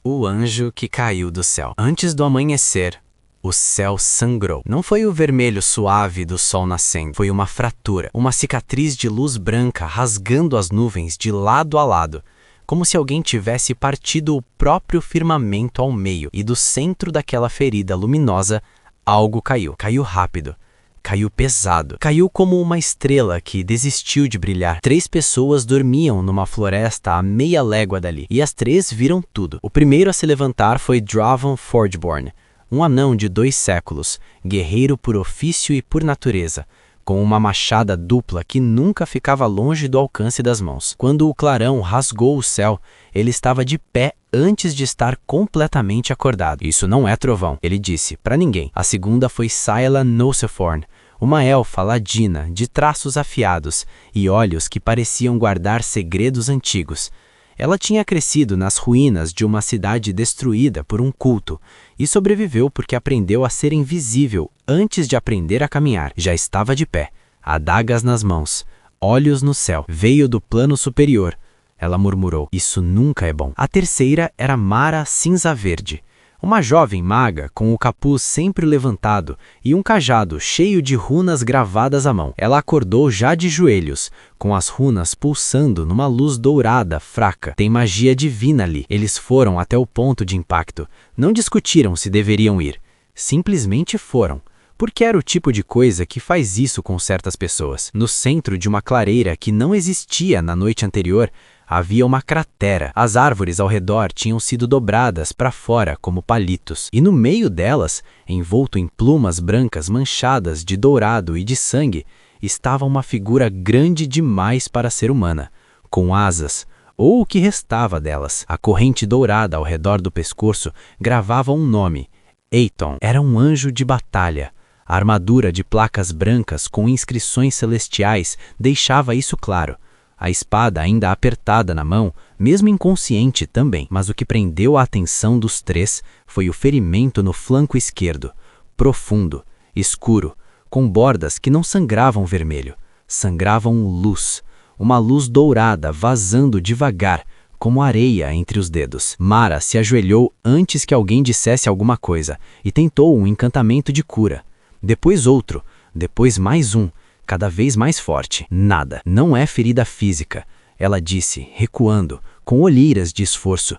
O anjo que caiu do céu. Antes do amanhecer, o céu sangrou. Não foi o vermelho suave do sol nascendo, foi uma fratura, uma cicatriz de luz branca rasgando as nuvens de lado a lado, como se alguém tivesse partido o próprio firmamento ao meio, e do centro daquela ferida luminosa, algo caiu. Caiu rápido. Caiu pesado. Caiu como uma estrela que desistiu de brilhar. 3 pessoas dormiam numa floresta a meia légua dali, e as 3 viram tudo. O primeiro a se levantar foi Dravon Forgeborn, um anão de 2 séculos, guerreiro por ofício e por natureza, com uma machada dupla que nunca ficava longe do alcance das mãos. Quando o clarão rasgou o céu, ele estava de pé antes de estar completamente acordado. Isso não é trovão, ele disse, para ninguém. A segunda foi Sayla Nosseforn, uma elfa ladina de traços afiados e olhos que pareciam guardar segredos antigos. Ela tinha crescido nas ruínas de uma cidade destruída por um culto e sobreviveu porque aprendeu a ser invisível antes de aprender a caminhar. Já estava de pé, adagas nas mãos, olhos no céu. Veio do plano superior. Ela murmurou, isso nunca é bom. A terceira era Mara Cinza Verde, uma jovem maga com o capuz sempre levantado e um cajado cheio de runas gravadas à mão. Ela acordou já de joelhos, com as runas pulsando numa luz dourada fraca. Tem magia divina ali. Eles foram até o ponto de impacto. Não discutiram se deveriam ir. Simplesmente foram. Porque era o tipo de coisa que faz isso com certas pessoas. No centro de uma clareira que não existia na noite anterior, havia uma cratera. As árvores ao redor tinham sido dobradas para fora como palitos. E no meio delas, envolto em plumas brancas manchadas de dourado e de sangue, estava uma figura grande demais para ser humana, com asas, ou o que restava delas. A corrente dourada ao redor do pescoço gravava um nome, Eiton. Era um anjo de batalha. A armadura de placas brancas com inscrições celestiais deixava isso claro. A espada ainda apertada na mão, mesmo inconsciente também. Mas o que prendeu a atenção dos 3 foi o ferimento no flanco esquerdo, profundo, escuro, com bordas que não sangravam vermelho, sangravam luz, uma luz dourada vazando devagar, como areia entre os dedos. Mara se ajoelhou antes que alguém dissesse alguma coisa e tentou um encantamento de cura. Depois outro, depois mais um, cada vez mais forte. Nada. Não é ferida física, ela disse, recuando, com olheiras de esforço.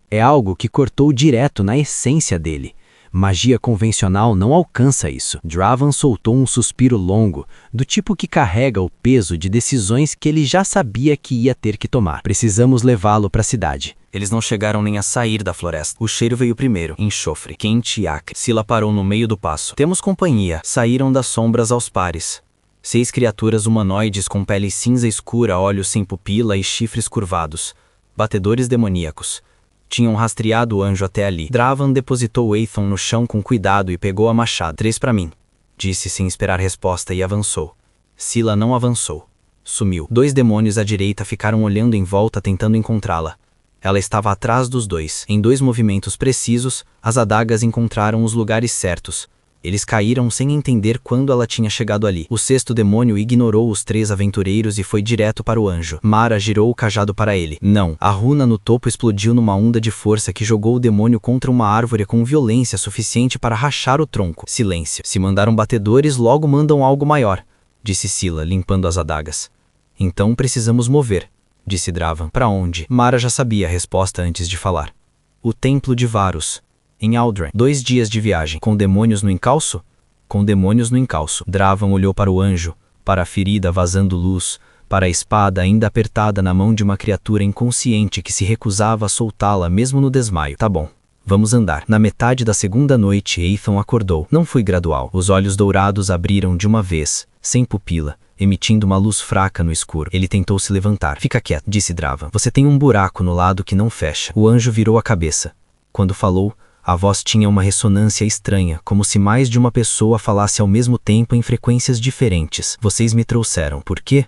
É algo que cortou direto na essência dele. Magia convencional não alcança isso. Dravon soltou um suspiro longo, do tipo que carrega o peso de decisões que ele já sabia que ia ter que tomar. Precisamos levá-lo para a cidade. Eles não chegaram nem a sair da floresta. O cheiro veio primeiro, enxofre, quente e acre. Sila parou no meio do passo. Temos companhia. Saíram das sombras aos pares. 6 criaturas humanoides com pele cinza escura, olhos sem pupila e chifres curvados. Batedores demoníacos. Tinham rastreado o anjo até ali. Dravon depositou Eiton no chão com cuidado e pegou a machada. 3 para mim, disse sem esperar resposta e avançou. Sila não avançou. Sumiu. 2 demônios à direita ficaram olhando em volta tentando encontrá-la. Ela estava atrás dos 2. Em 2 movimentos precisos, as adagas encontraram os lugares certos. Eles caíram sem entender quando ela tinha chegado ali. O 6º demônio ignorou os 3 aventureiros e foi direto para o anjo. Mara girou o cajado para ele. Não. A runa no topo explodiu numa onda de força que jogou o demônio contra uma árvore com violência suficiente para rachar o tronco. Silêncio. Se mandaram batedores, logo mandam algo maior, disse Sila, limpando as adagas. Então precisamos mover, disse Dravon. Para onde? Mara já sabia a resposta antes de falar. O templo de Varus. Em Aldren. 2 dias de viagem. Com demônios no encalço? Com demônios no encalço. Dravon olhou para o anjo, para a ferida vazando luz, para a espada ainda apertada na mão de uma criatura inconsciente que se recusava a soltá-la mesmo no desmaio. Tá bom. Vamos andar. Na metade da segunda noite, Eiton acordou. Não foi gradual. Os olhos dourados abriram de uma vez, sem pupila, emitindo uma luz fraca no escuro. Ele tentou se levantar. Fica quieto, disse Dravon. Você tem um buraco no lado que não fecha. O anjo virou a cabeça. Quando falou, a voz tinha uma ressonância estranha, como se mais de uma pessoa falasse ao mesmo tempo em frequências diferentes. Vocês me trouxeram. Por quê?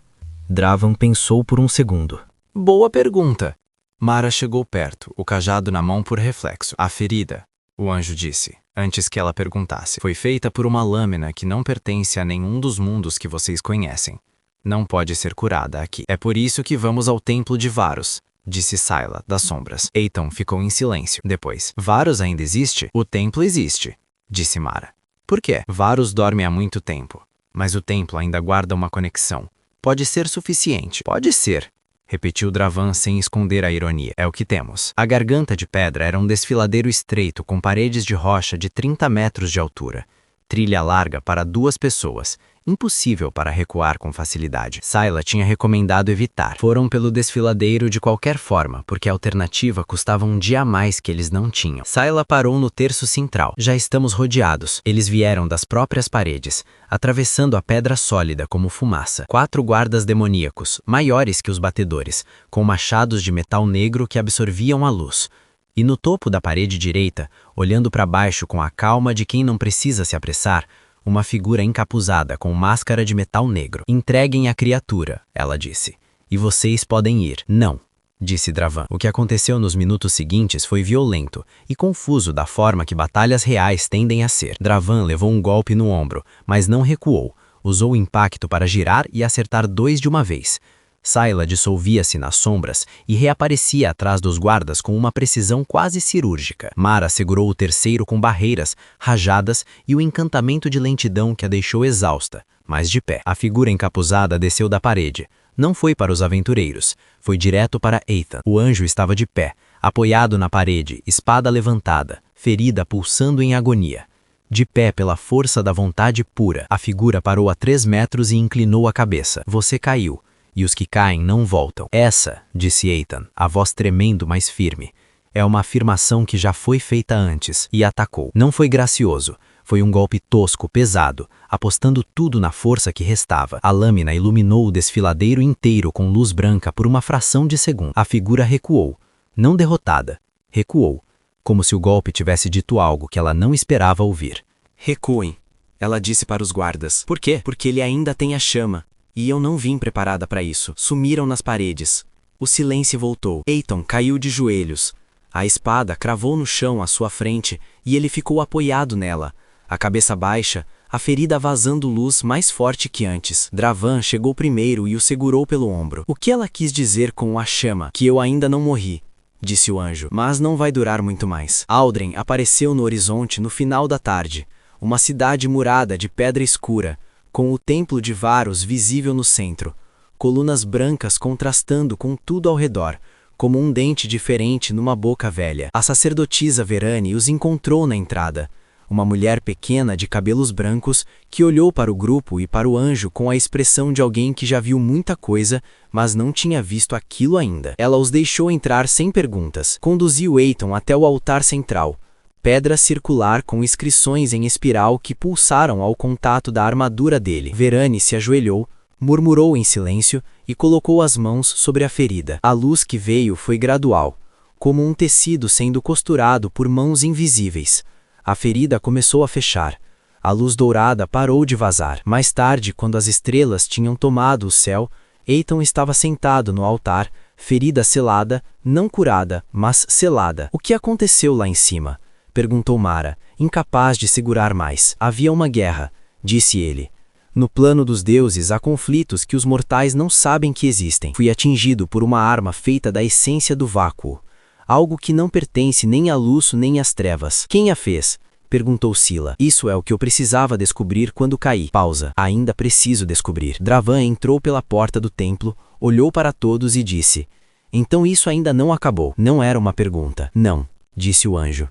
Dravon pensou por um segundo. Boa pergunta. Mara chegou perto, o cajado na mão por reflexo. A ferida, o anjo disse, antes que ela perguntasse, foi feita por uma lâmina que não pertence a nenhum dos mundos que vocês conhecem. Não pode ser curada aqui. É por isso que vamos ao templo de Varus. disse Sayla, das sombras. Eitan ficou em silêncio. Depois, Varus ainda existe? O templo existe, disse Mara. Por quê? Varus dorme há muito tempo, mas o templo ainda guarda uma conexão. Pode ser suficiente. Pode ser, repetiu Dravan sem esconder a ironia. É o que temos. A garganta de pedra era um desfiladeiro estreito com paredes de rocha de 30 metros de altura. Trilha larga para 2 pessoas. Impossível para recuar com facilidade. Sayla tinha recomendado evitar. Foram pelo desfiladeiro de qualquer forma, porque a alternativa custava um dia a mais que eles não tinham. Sayla parou no terço central. Já estamos rodeados. Eles vieram das próprias paredes, atravessando a pedra sólida como fumaça. 4 guardas demoníacos, maiores que os batedores, com machados de metal negro que absorviam a luz. E no topo da parede direita, olhando para baixo com a calma de quem não precisa se apressar, uma figura encapuzada com máscara de metal negro. Entreguem a criatura, ela disse. E vocês podem ir. Não, disse Dravan. O que aconteceu nos minutos seguintes foi violento e confuso da forma que batalhas reais tendem a ser. Dravan levou um golpe no ombro, mas não recuou. Usou o impacto para girar e acertar 2 de uma vez. Sayla dissolvia-se nas sombras e reaparecia atrás dos guardas com uma precisão quase cirúrgica. Mara segurou o terceiro com barreiras, rajadas e o encantamento de lentidão que a deixou exausta, mas de pé. A figura encapuzada desceu da parede. Não foi para os aventureiros, foi direto para Eitan. O anjo estava de pé, apoiado na parede, espada levantada, ferida pulsando em agonia. De pé pela força da vontade pura, a figura parou a 3 metros e inclinou a cabeça. Você caiu. E os que caem não voltam. Essa, disse Eitan, a voz tremendo, mas firme, é uma afirmação que já foi feita antes, e atacou. Não foi gracioso, foi um golpe tosco, pesado, apostando tudo na força que restava. A lâmina iluminou o desfiladeiro inteiro com luz branca por uma fração de segundo. A figura recuou, não derrotada, recuou, como se o golpe tivesse dito algo que ela não esperava ouvir. Recuem, ela disse para os guardas. Por quê? Porque ele ainda tem a chama. E eu não vim preparada para isso. Sumiram nas paredes. O silêncio voltou. Eitan caiu de joelhos. A espada cravou no chão à sua frente e ele ficou apoiado nela. A cabeça baixa, a ferida vazando luz mais forte que antes. Dravan chegou primeiro e o segurou pelo ombro. O que ela quis dizer com a chama? Que eu ainda não morri, disse o anjo. Mas não vai durar muito mais. Aldren apareceu no horizonte no final da tarde. Uma cidade murada de pedra escura, com o templo de Varus visível no centro, colunas brancas contrastando com tudo ao redor, como um dente diferente numa boca velha. A sacerdotisa Verani os encontrou na entrada, uma mulher pequena de cabelos brancos que olhou para o grupo e para o anjo com a expressão de alguém que já viu muita coisa, mas não tinha visto aquilo ainda. Ela os deixou entrar sem perguntas. Conduziu Eitan até o altar central, pedra circular com inscrições em espiral que pulsaram ao contato da armadura dele. Verani se ajoelhou, murmurou em silêncio e colocou as mãos sobre a ferida. A luz que veio foi gradual, como um tecido sendo costurado por mãos invisíveis. A ferida começou a fechar. A luz dourada parou de vazar. Mais tarde, quando as estrelas tinham tomado o céu, Eitan estava sentado no altar, ferida selada, não curada, mas selada. O que aconteceu lá em cima? Perguntou Mara, incapaz de segurar mais. Havia uma guerra, disse ele. No plano dos deuses há conflitos que os mortais não sabem que existem. Fui atingido por uma arma feita da essência do vácuo. Algo que não pertence nem à luz nem às trevas. Quem a fez? Perguntou Scylla. Isso é o que eu precisava descobrir quando caí. Pausa. Ainda preciso descobrir. Dravan entrou pela porta do templo, olhou para todos e disse. Então isso ainda não acabou. Não era uma pergunta. Não, disse o anjo.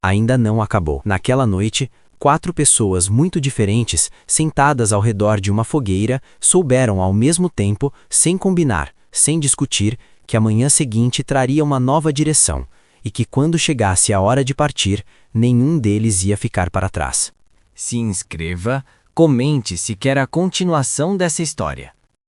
Ainda não acabou. Naquela noite, 4 pessoas muito diferentes, sentadas ao redor de uma fogueira, souberam ao mesmo tempo, sem combinar, sem discutir, que a manhã seguinte traria uma nova direção, e que quando chegasse a hora de partir, nenhum deles ia ficar para trás. Se inscreva, comente se quer a continuação dessa história.